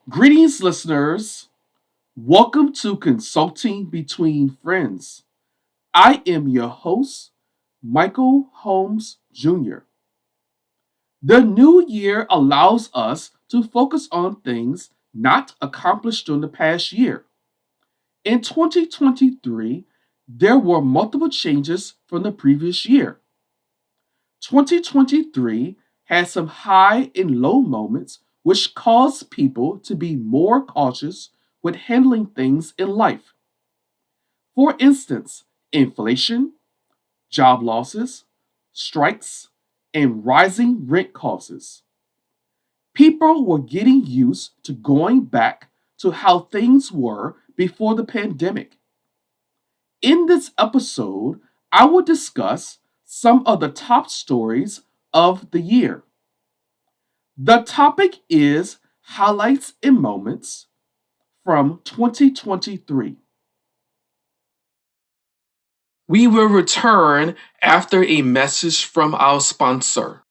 Greetings, listeners. Welcome to Consulting Between Friends. I am your host, Michael Holmes Jr. The new year allows us to focus on things not accomplished during the past year. In 2023, there were multiple changes from the previous year. 2023 had some high and low moments, which caused people to be more cautious with handling things in life. For instance, inflation, job losses, strikes, and rising rent costs. People were getting used to going back to how things were before the pandemic. In this episode, I will discuss some of the top stories of the year. The topic is highlights and moments from 2023. We will return after a message from our sponsor.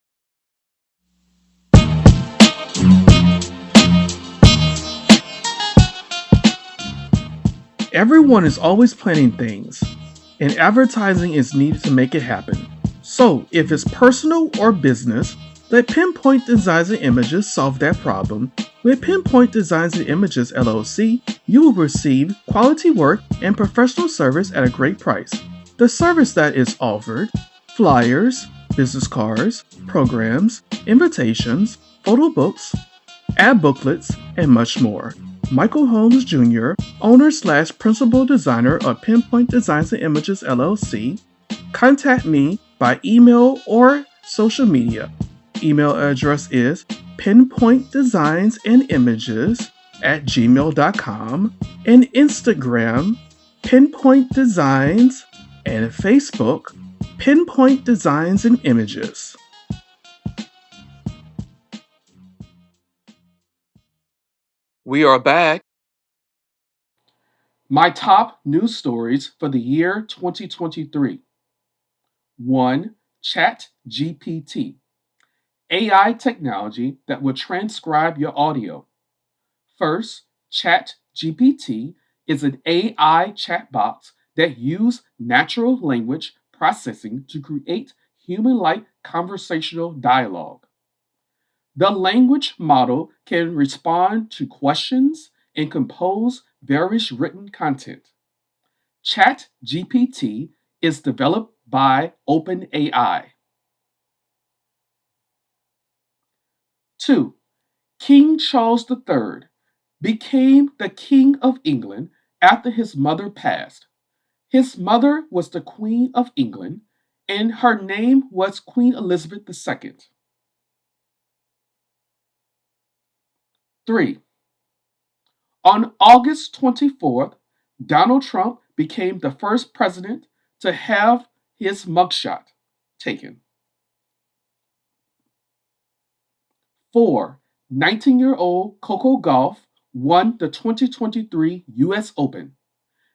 Everyone is always planning things, and advertising is needed to make it happen. So, if it's personal or business, let Pinpoint Designs and Images solve that problem. With Pinpoint Designs and Images LLC, you will receive quality work and professional service at a great price. The service that is offered: flyers, business cards, programs, invitations, photo books, ad booklets, and much more. Michael Holmes Jr., owner/principal designer of Pinpoint Designs and Images LLC, contact me by email or social media. Email address is pinpointdesignsandImages@gmail.com, and Instagram Pinpoint Designs, and Facebook Pinpoint Designs and Images. We are back. My top news stories for the year 2023. 1. Chat GPT, AI technology that will transcribe your audio. First, Chat GPT is an AI chatbot that uses natural language processing to create human-like conversational dialogue. The language model can respond to questions and compose various written content. ChatGPT is developed by OpenAI. 2. King Charles III became the King of England after his mother passed. His mother was the Queen of England, and her name was Queen Elizabeth II. 3. On August 24th, Donald Trump became the first president to have his mugshot taken. 4. 19-year-old Coco Gauff won the 2023 US Open,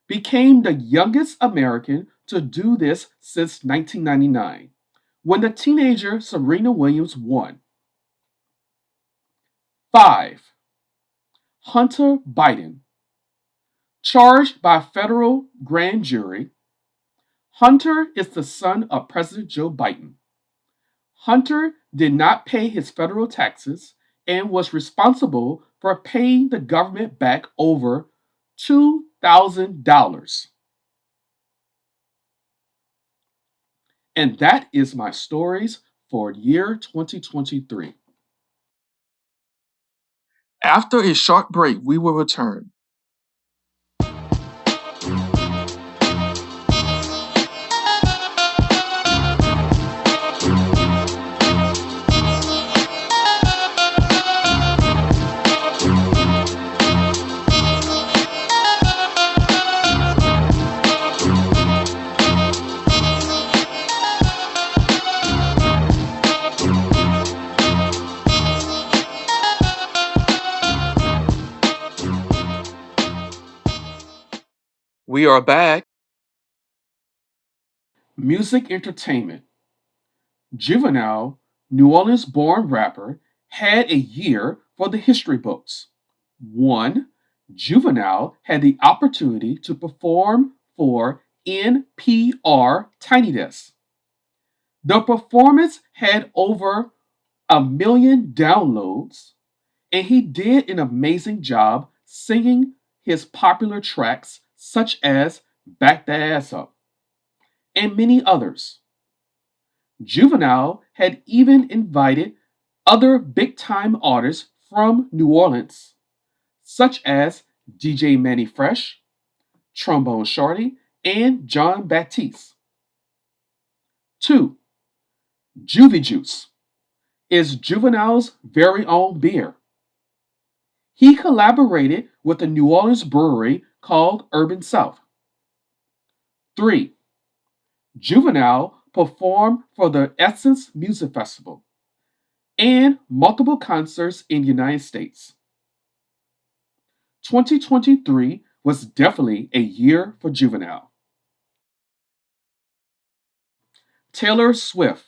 became the youngest American to do this since 1999, when the teenager Serena Williams won. 5. Hunter Biden, charged by federal grand jury. Hunter is the son of President Joe Biden. Hunter did not pay his federal taxes and was responsible for paying the government back over $2,000. And that is my stories for year 2023. After a short break, we will return. We are back. Music entertainment. Juvenile, New Orleans born rapper, had a year for the history books. 1. Juvenile had the opportunity to perform for NPR Tiny Desk. The performance had over a million downloads, and he did an amazing job singing his popular tracks such as Back That Ass Up and many others. Juvenile had even invited other big time artists from New Orleans, such as DJ Manny Fresh, Trombone Shorty, and John Baptiste. 2. Juvie Juice is Juvenile's very own beer. He collaborated with a New Orleans brewery called Urban South. 3. Juvenile performed for the Essence Music Festival and multiple concerts in the United States. 2023 was definitely a year for Juvenile. Taylor Swift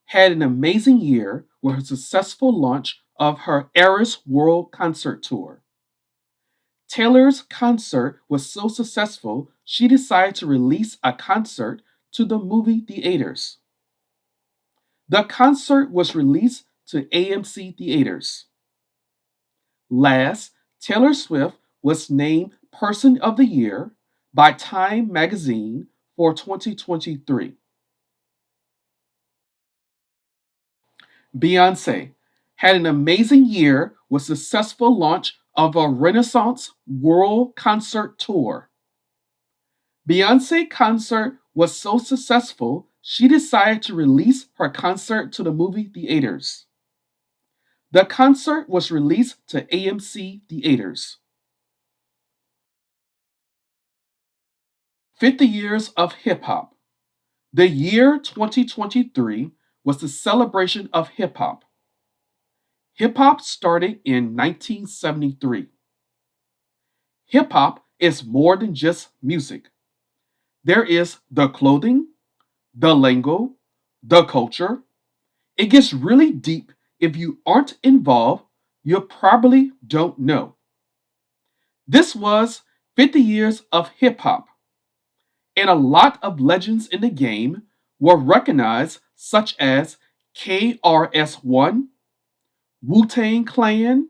had an amazing year with her successful launch of her Eras World Concert Tour. Taylor's concert was so successful, she decided to release a concert to the movie theaters. The concert was released to AMC theaters. Last, Taylor Swift was named Person of the Year by Time magazine for 2023. Beyonce had an amazing year with successful launch of a Renaissance World Concert Tour. Beyonce concert was so successful, she decided to release her concert to the movie theaters. The concert was released to AMC theaters. 50 years of hip hop. The year 2023 was the celebration of hip hop. Hip hop started in 1973. Hip hop is more than just music. There is the clothing, the lingo, the culture. It gets really deep. If you aren't involved, you probably don't know. This was 50 years of hip hop, and a lot of legends in the game were recognized, such as KRS-One, Wu-Tang Clan,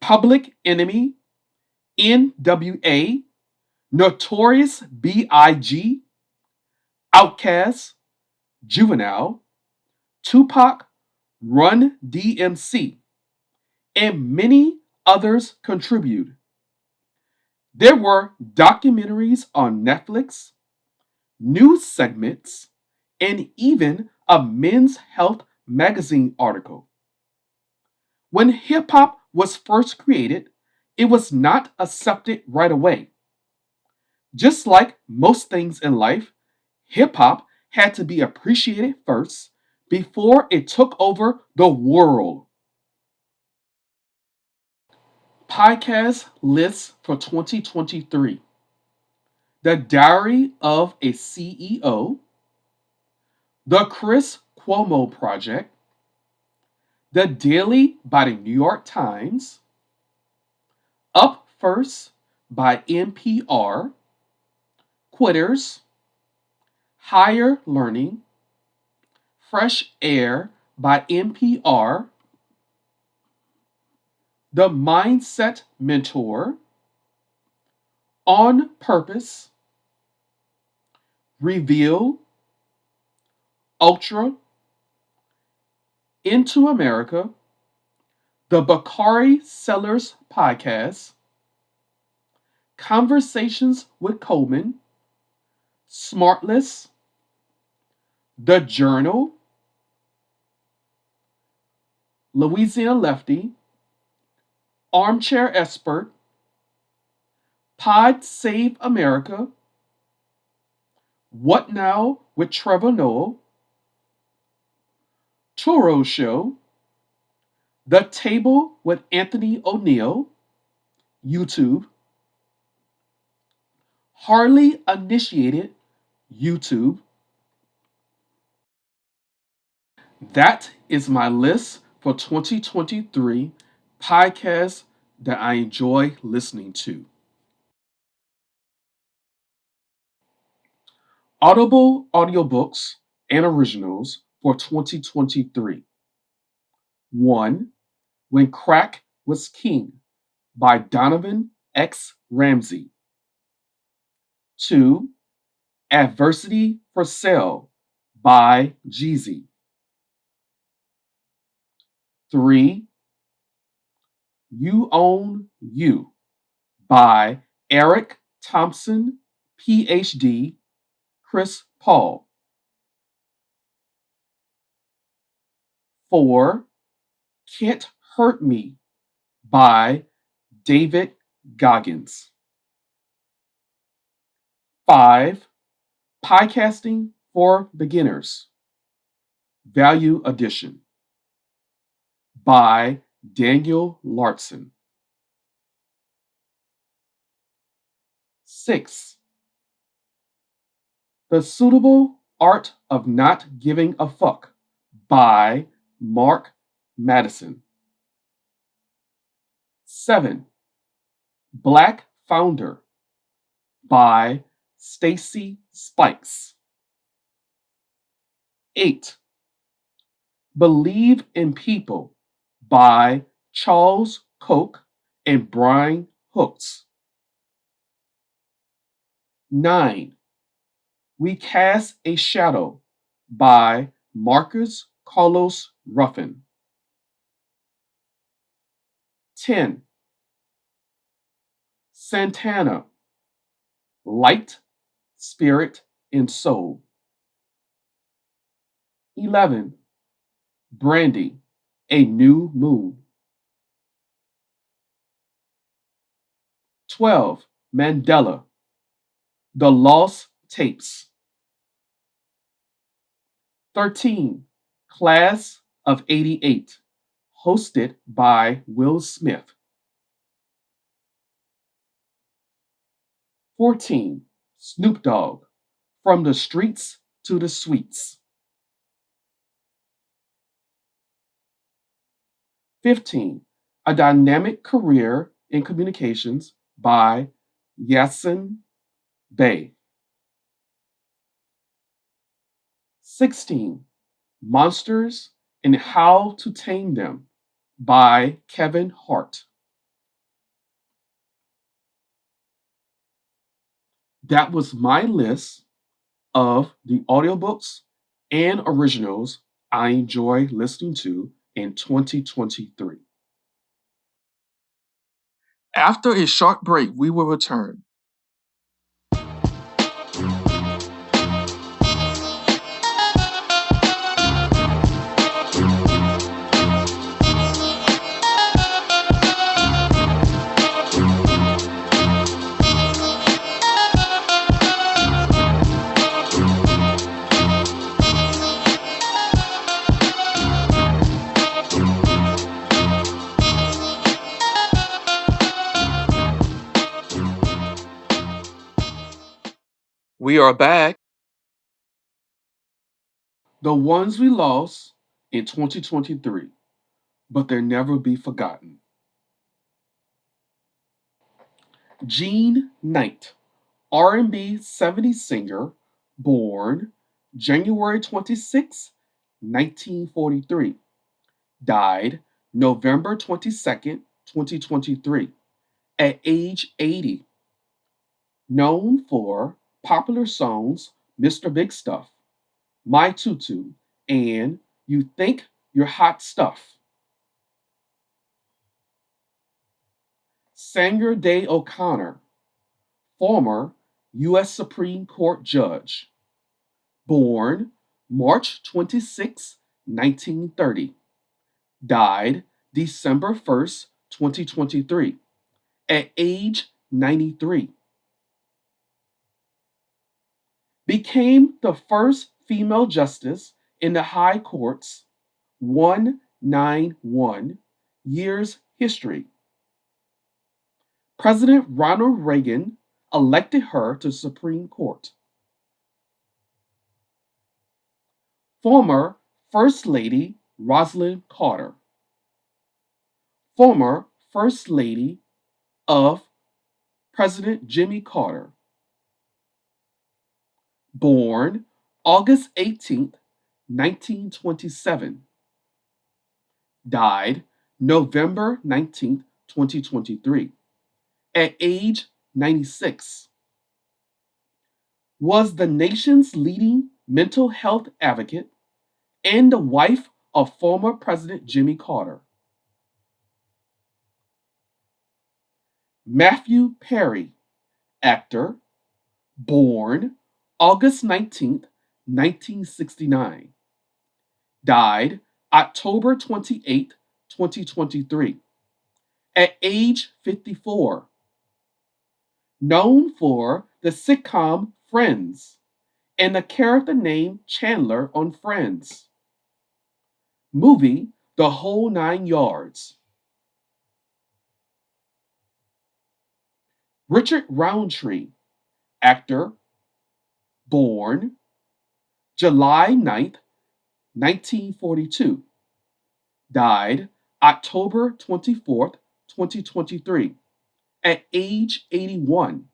Public Enemy, NWA, Notorious B.I.G., Outkast, Juvenile, Tupac, Run DMC, and many others contribute. There were documentaries on Netflix, news segments, and even a men's health magazine article. When hip hop was first created, it was not accepted right away. Just like most things in life, hip hop had to be appreciated first before it took over the world. Podcast list for 2023: The Diary of a CEO, The Chris Cuomo Project, The Daily by the New York Times, Up First by NPR, Quitters, Higher Learning, Fresh Air by NPR, The Mindset Mentor, On Purpose, Reveal, Ultra, Into America, The Bakari Sellers Podcast, Conversations with Coleman, Smartless, The Journal, Louisiana Lefty, Armchair Expert, Pod Save America, What Now with Trevor Noah, Toro Show, The Table with Anthony O'Neill, YouTube, Hardly Initiated, YouTube. That is my list for 2023 podcast that I enjoy listening to. Audible audiobooks and originals for 2023. 1. When Crack Was King by Donovan X. Ramsey. 2. Adversity for Sale by Jeezy. 3. You Own You by Eric Thompson, PhD, Chris Paul. 4. Can't Hurt Me by David Goggins. 5. Podcasting for Beginners, Value Edition by Daniel Larson. 6. The Suitable Art of Not Giving a Fuck by Mark Madison. 7. Black Founder by Stacy Spikes. 8. Believe in People by Charles Koch and Brian Hooks. 9. We Cast a Shadow by Marcus Carlos Ruffin. 10. Santana, Light, Spirit, and Soul. 11. Brandy, A New Moon. 12. Mandela, The Lost Tapes. 13. Class of 88, hosted by Will Smith. 14. Snoop Dogg, From the Streets to the Suites. 15. A Dynamic Career in Communications by Yasin Bey. 16. Monsters and How to Tame Them by Kevin Hart. That was my list of the audiobooks and originals I enjoy listening to in 2023. After a short break, we will return. We are back. The ones we lost in 2023, but they'll never be forgotten. Jean Knight, R&B 70s singer, born January 26, 1943, died November 22nd, 2023, at age 80. Known for popular songs Mr. Big Stuff, My Tutu, and You Think You're Hot Stuff. Sanger Day O'Connor, former U.S. Supreme Court judge, born March 26, 1930, died December 1st, 2023, at age 93. Became the first female justice in the High Court's 191 years history. President Ronald Reagan elected her to the Supreme Court. Former First Lady Rosalind Carter. Former First Lady of President Jimmy Carter. Born August 18th, 1927. Died November 19th, 2023. At age 96. Was the nation's leading mental health advocate and the wife of former President Jimmy Carter. Matthew Perry, actor, born August 19th, 1969. Died October 28th, 2023. At age 54. Known for the sitcom Friends and the character named Chandler on Friends. Movie The Whole Nine Yards. Richard Roundtree, actor, born July 9th, 1942. Died October 24th, 2023. At age 81.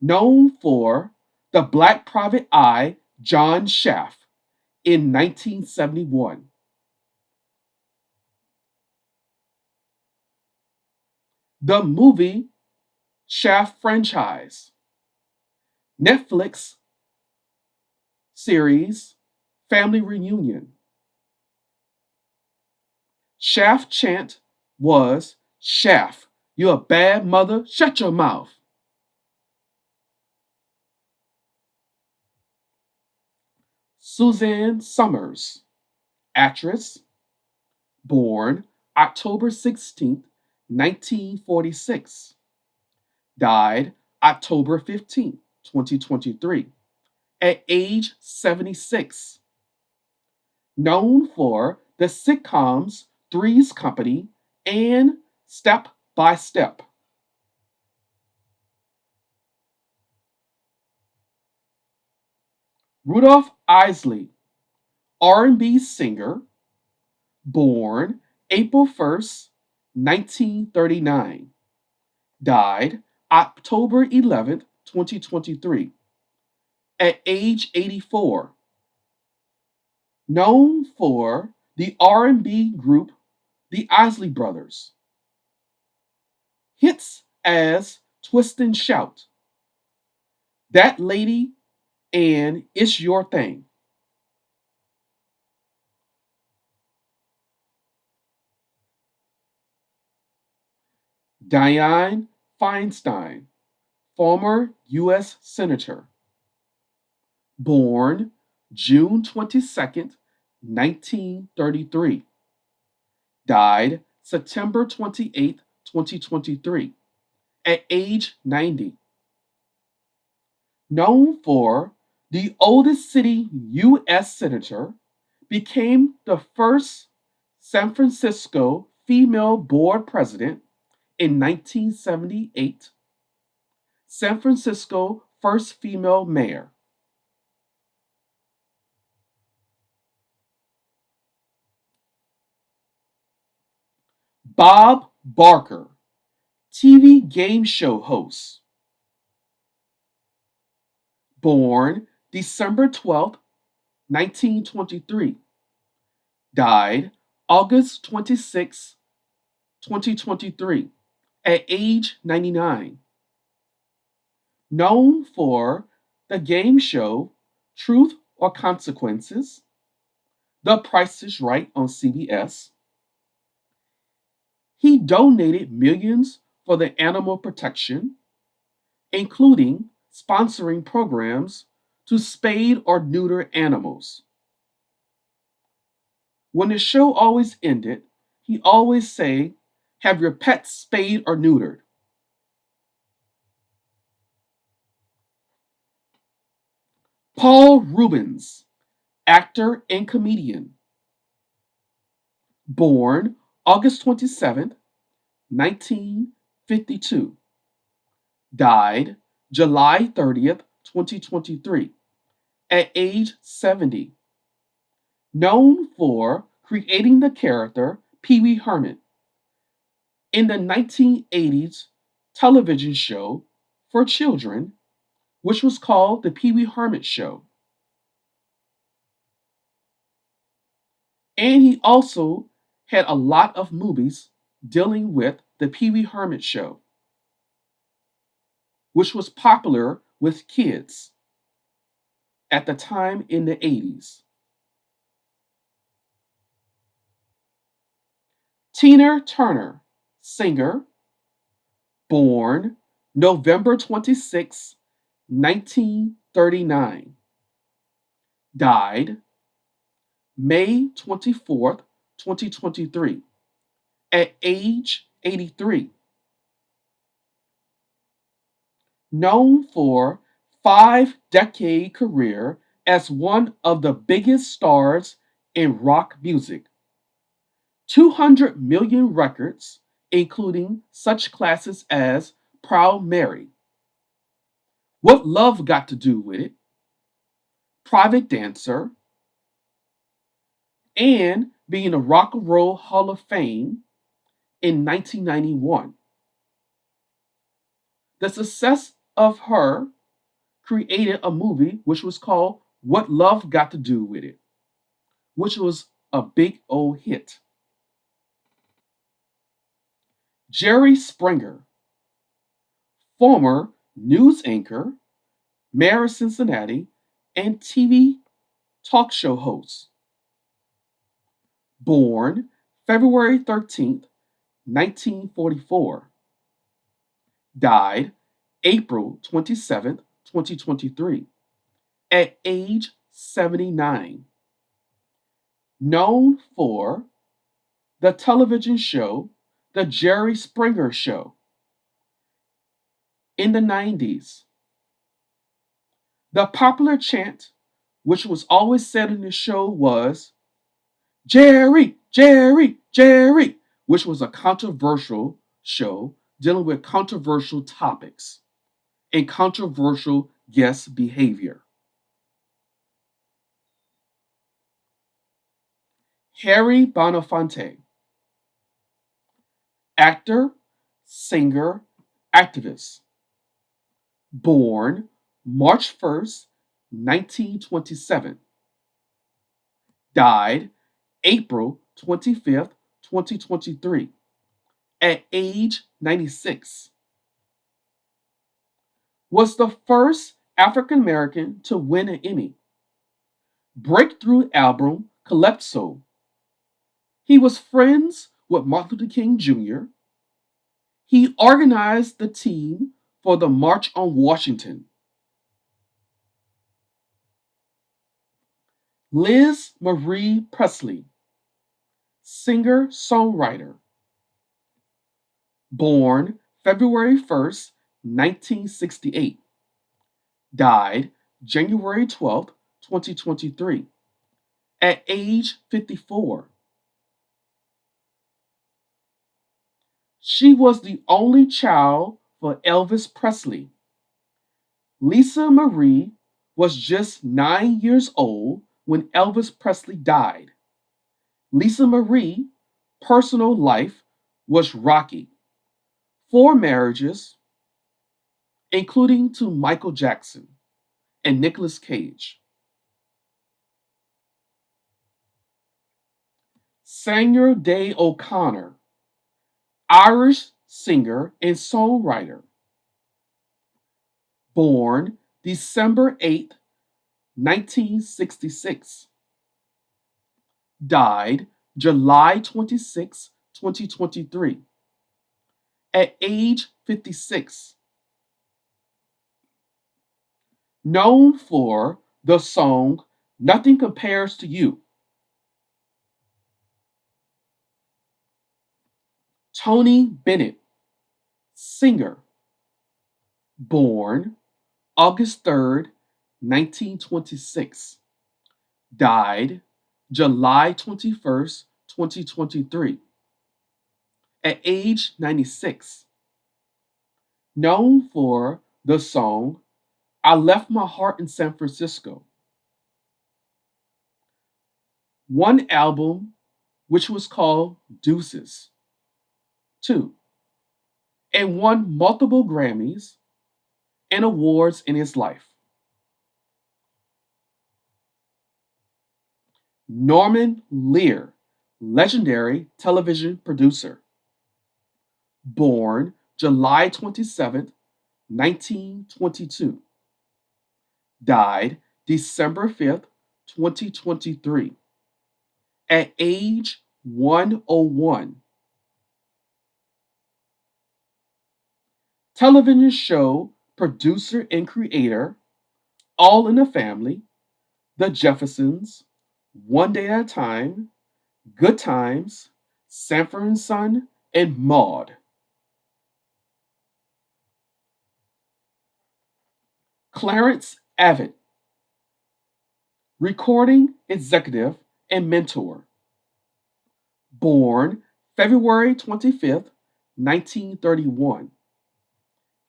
Known for The Black Private Eye, John Shaft in 1971. The movie Shaft franchise. Netflix series Family Reunion. Shaft chant was, "Shaft, you a bad mother, shut your mouth." Suzanne Summers, actress, born October 16th, 1946. Died October 15th, 2023. At age 76. Known for the sitcoms Three's Company and Step by Step. Rudolph Isley, R&B singer, born April 1st, 1939. Died October 11th, 2023. At age 84. Known for the R&B group the Isley Brothers. Hits as Twist and Shout, That Lady, and It's Your Thing. Dianne Feinstein, former U.S. Senator. Born June 22nd, 1933. Died September 28th, 2023. At age 90. Known for the oldest city U.S. Senator, became the first San Francisco female board president in 1978. San Francisco first female mayor. Bob Barker, TV game show host. Born December 12th, 1923. Died August 26th, 2023. At age 99. Known for the game show Truth or Consequences, The Price is Right on CBS. He donated millions for the animal protection, including sponsoring programs to spade or neuter animals. When the show always ended, he always say, "Have your pets spayed or neutered?" Paul Rubens, actor and comedian. Born August 27th, 1952. Died July 30th, 2023. At age 70. Known for creating the character Pee Wee Herman in the 1980s television show for children, which was called The Pee Wee Herman Show. And he also had a lot of movies dealing with The Pee Wee Herman Show, which was popular with kids at the time in the 80s. Tina Turner, singer, born November 26, 1939, died May 24th, 2023, at age 83. Known for 5-decade career as one of the biggest stars in rock music, 200 million records, including such classes as Proud Mary, What Love Got to Do with It, Private Dancer, and being a Rock and Roll Hall of Fame in 1991. The success of her created a movie which was called What Love Got to Do with It, which was a big old hit. Jerry Springer, former news anchor, mayor of Cincinnati, and TV talk show host. Born February 13th, 1944. Died April 27th, 2023, at age 79. Known for the television show The Jerry Springer Show in the 90s. The popular chant, which was always said in the show, was Jerry, Jerry, Jerry, which was a controversial show dealing with controversial topics and controversial guest behavior. Harry Belafonte, actor, singer, activist. Born March 1st, 1927. Died April 25th, 2023, at age 96. Was the first African American to win an Emmy. Breakthrough album Calypso. He was friends with Martin Luther King Jr. He organized the team for the March on Washington. Liz Marie Presley, singer songwriter. Born February 1st, 1968. Died January 12th, 2023, at age 54. She was the only child for Elvis Presley. Lisa Marie was just 9 years old when Elvis Presley died. Lisa Marie's personal life was rocky. 4 marriages, including to Michael Jackson and Nicolas Cage. Samuel Day O'Connor, Irish singer and songwriter. Born December 8th, 1966. Died July 26th, 2023, at age 56. Known for the song Nothing Compares to You. Tony Bennett, singer. Born August 3rd, 1926. Died July 21st, 2023, at age 96. Known for the song I Left My Heart in San Francisco. One album which was called Deuces. 2. and won multiple Grammys and awards in his life. Norman Lear, legendary television producer, born July 27th, 1922, died December 5th, 2023, at age 101. Television show producer and creator, All in the Family, The Jeffersons, One Day at a Time, Good Times, Sanford and Son, and Maude. Clarence Abbott, recording executive and mentor, born February 25th, 1931,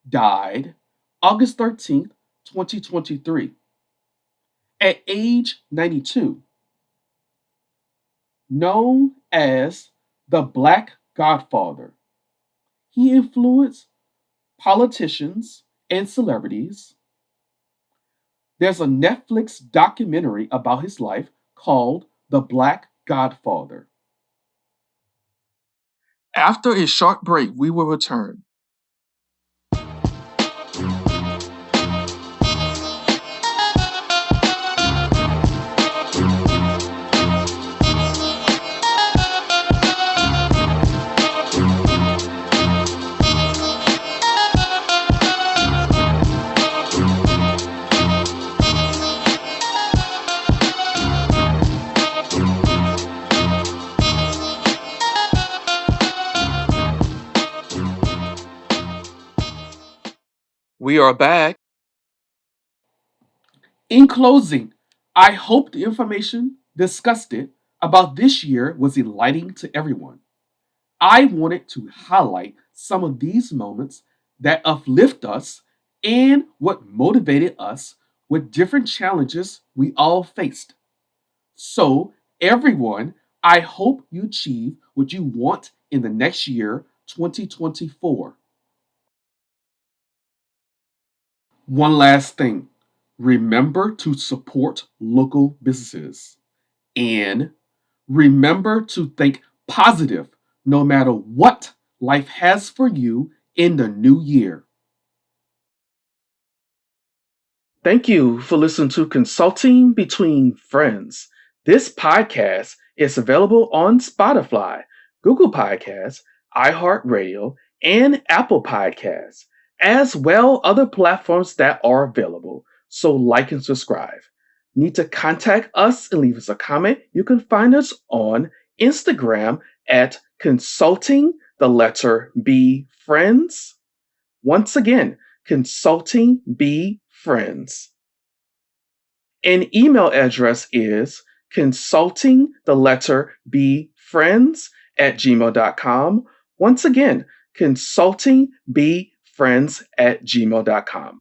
died August 13th, 2023, at age 92, known as the Black Godfather. He influenced politicians and celebrities. There's a Netflix documentary about his life called The Black Godfather. After a short break, we will return. We are back. In closing, I hope the information discussed it about this year was enlightening to everyone. I wanted to highlight some of these moments that uplift us and what motivated us with different challenges we all faced. So, everyone, I hope you achieve what you want in the next year, 2024. One last thing, remember to support local businesses and remember to think positive no matter what life has for you in the new year. Thank you for listening to Consulting Between Friends. This podcast is available on Spotify, Google Podcasts, iHeartRadio, and Apple Podcasts, as well other platforms that are available. So like and subscribe. Need to contact us and leave us a comment? You can find us on Instagram at Consulting the letter B Friends. Once again, Consulting B Friends. An email address is consulting the letter B friends at gmail.com. Once again, consulting B friends at gmail.com.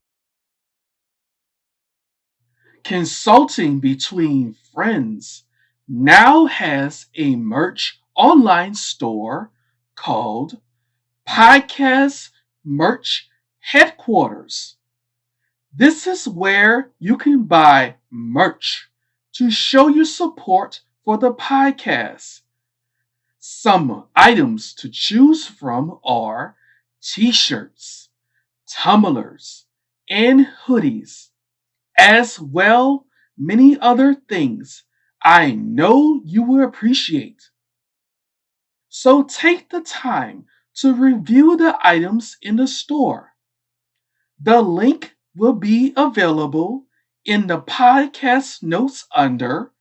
Consulting Between Friends now has a merch online store called Podcast Merch Headquarters. This is where you can buy merch to show your support for the podcast. Some items to choose from are t-shirts, tumblers, and hoodies, as well many other things I know you will appreciate. So take the time to review the items in the store. The link will be available in the podcast notes under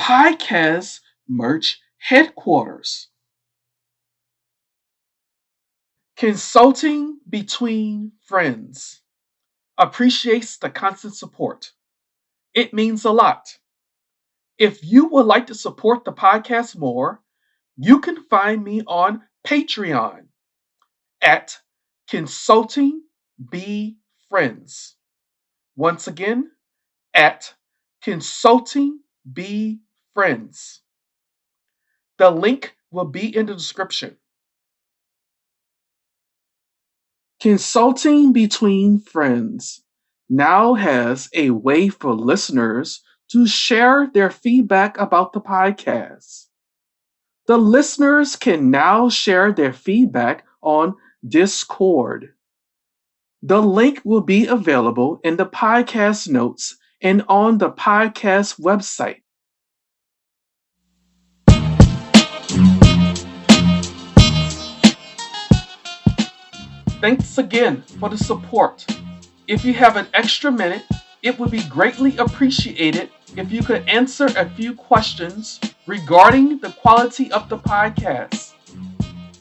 Podcast Merch Headquarters. Consulting Between Friends appreciates the constant support. It means a lot. If you would like to support the podcast more, you can find me on Patreon at Consulting Be Friends. Once again, at Consulting Be Friends. The link will be in the description. Consulting Between Friends now has a way for listeners to share their feedback about the podcast. The listeners can now share their feedback on Discord. The link will be available in the podcast notes and on the podcast website. Thanks again for the support. If you have an extra minute, it would be greatly appreciated if you could answer a few questions regarding the quality of the podcast.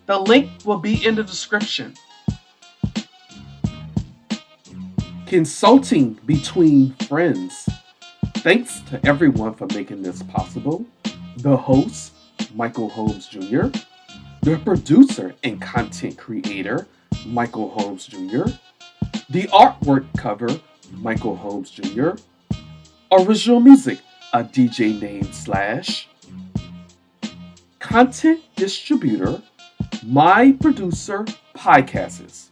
The link will be in the description. Consulting Between Friends. Thanks to everyone for making this possible. The host, Michael Holmes Jr., the producer and content creator, Michael Holmes Jr., the artwork cover, Michael Holmes Jr., original music, a DJ name / content distributor, my producer, Podcasts.